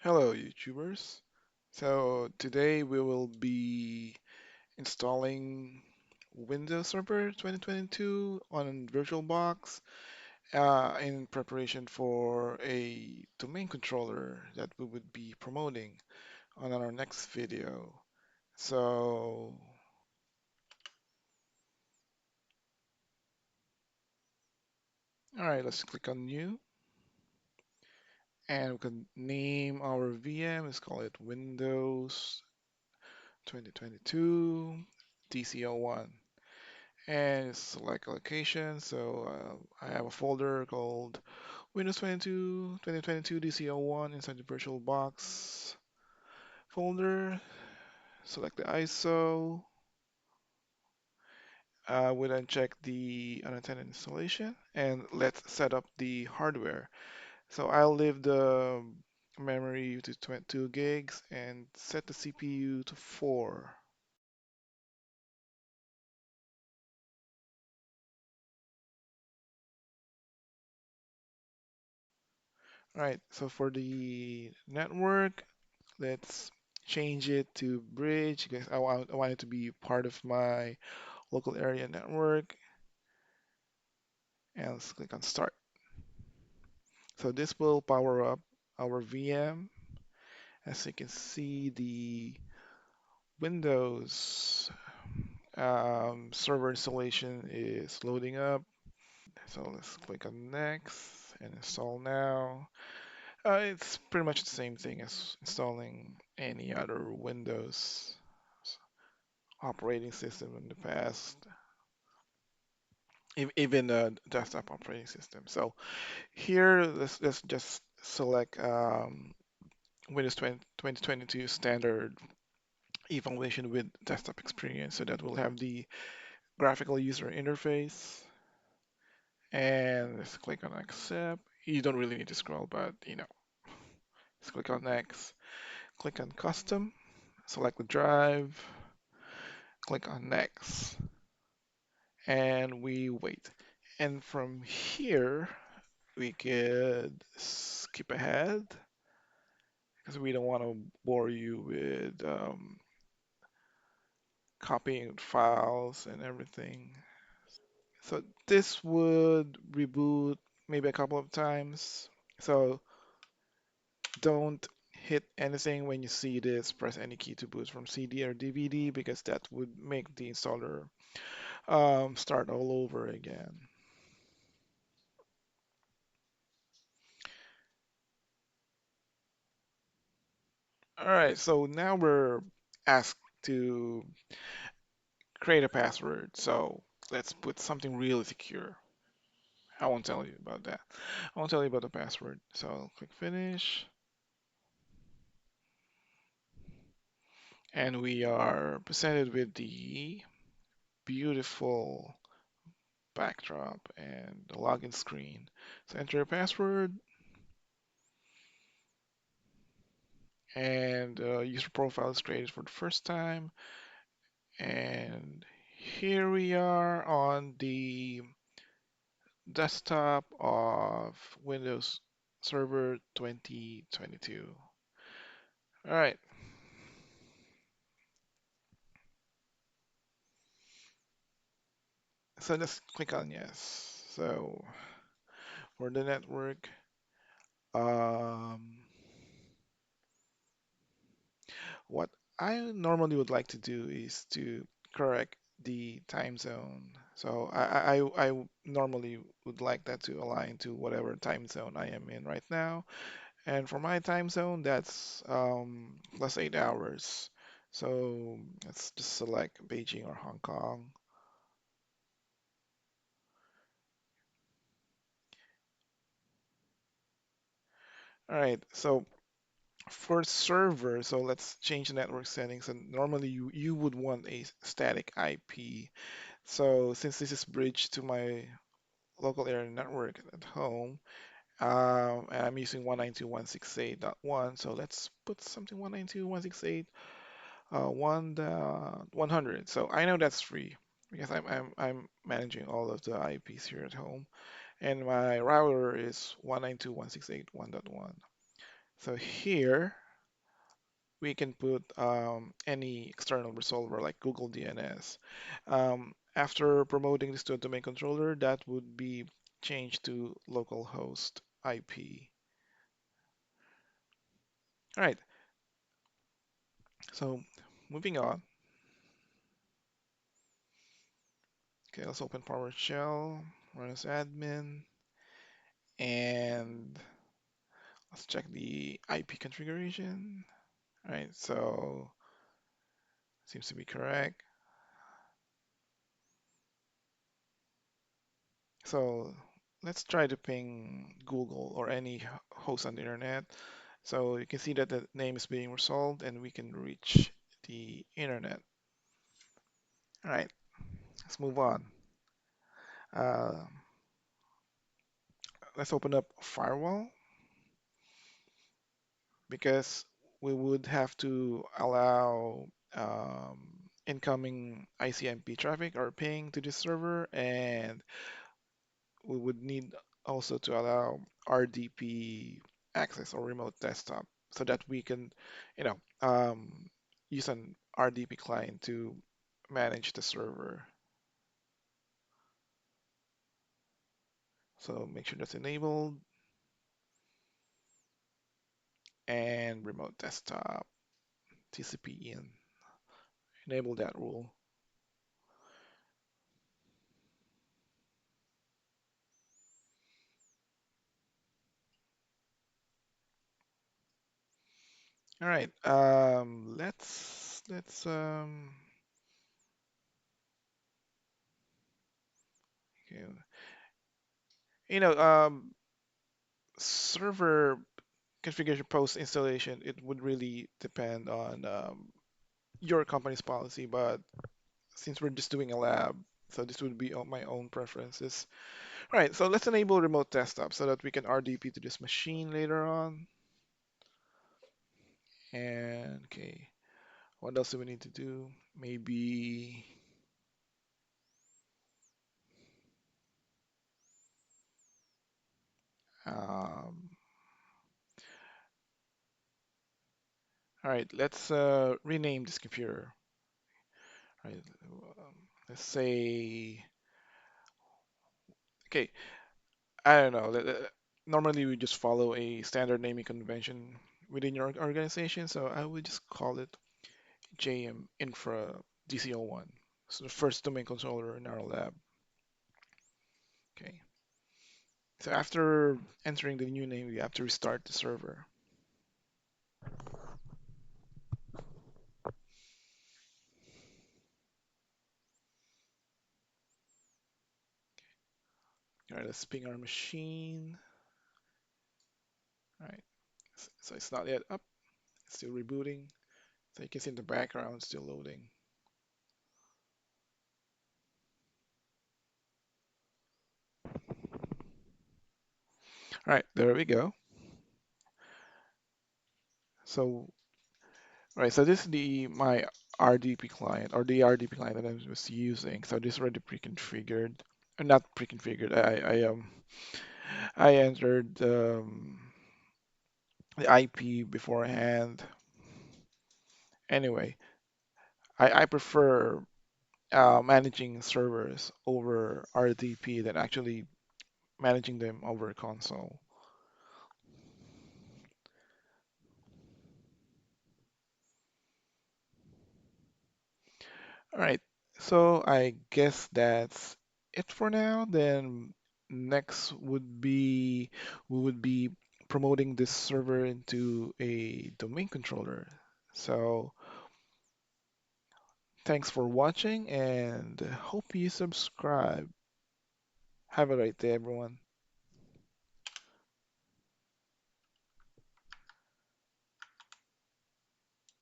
Hello, YouTubers. So today we will be installing Windows Server 2022 on VirtualBox in preparation for a domain controller that we would be promoting on our next video. So, all right, let's click on New and we can name our VM. Let's call it Windows 2022 TCL1. And select a location. So I have a folder called Windows 22 2022 DCL1 inside the VirtualBox folder. Select the ISO. We then check the unattended installation and let's set up the hardware. So I'll leave the memory to 22 gigs and set the CPU to 4. All right, so for the network, let's change it to bridge because I want it to be part of my local area network. And let's click on start. So this will power up our VM. As you can see, the Windows server installation is loading up. So let's click on next and install now. It's pretty much the same thing as installing any other Windows operating system in the past. Even the desktop operating system. So here, let's just select Windows 2022 standard evaluation with desktop experience, so that we'll have the graphical user interface. And let's click on accept. You don't really need to scroll, but let's click on next. Click on custom, select the drive, click on next, and we wait. And from here, we could skip ahead because we don't want to bore you with copying files and everything. So this would reboot maybe a couple of times. So don't hit anything when you see this. Press any key to boot from CD or DVD because that would make the installer start all over again. All right, so now we're asked to create a password. So let's put something really secure. I won't tell you about that. I won't tell you about the password. So click finish. And we are presented with the beautiful backdrop and the login screen. So enter a password and user profile is created for the first time. And here we are on the desktop of Windows Server 2022. All right, so let's click on yes. So for the network, um, what I normally would like to do is to correct the time zone. So I normally would like that to align to whatever time zone I am in right now. And for my time zone, that's plus 8 hours. So let's just select Beijing or Hong Kong. All right, so for server, so let's change the network settings. And normally you would want a static IP. So since this is bridged to my local area network at home, and I'm using 192.168.1, so let's put something 192.168, 100. So I know that's free because I'm managing all of the IPs here at home, and my router is 192.168.1.1. So here we can put any external resolver like Google DNS. After promoting this to a domain controller, that would be changed to localhost IP. All right, so moving on. Okay, let's open PowerShell, run as admin, and let's check the IP configuration. All right, so seems to be correct. So let's try to ping Google or any host on the internet. So you can see that the name is being resolved and we can reach the internet. All right, let's move on. Uh, let's open up Firewall because we would have to allow incoming ICMP traffic or ping to this server, and we would need also to allow RDP access or remote desktop so that we can, you know, use an RDP client to manage the server. So make sure that's enabled and remote desktop, TCP in, enable that rule. All right, let's okay. You know, server configuration post installation, it would really depend on your company's policy, but since we're just doing a lab, so this would be on my own preferences. All right, so let's enable remote desktop so that we can RDP to this machine later on. And okay, what else do we need to do? Maybe, um, all right, let's rename this computer. All right, let's say, okay, I don't know. Normally, we just follow a standard naming convention within your organization, so I would just call it JM Infra DCO1. So the first domain controller in our lab. Okay. So after entering the new name, we have to restart the server. All right, let's ping our machine. All right. So it's not yet up. It's still rebooting. So you can see in the background still loading. All right, there we go. So, all right, so this is the my RDP client or the RDP client that I was using. So this is already pre-configured. Not pre-configured. I entered the IP beforehand. Anyway, I prefer managing servers over RDP than actually managing them over console. All right, so I guess that's it for now. Then next would be we would be promoting this server into a domain controller. So thanks for watching and hope you subscribe. Have a great day, everyone.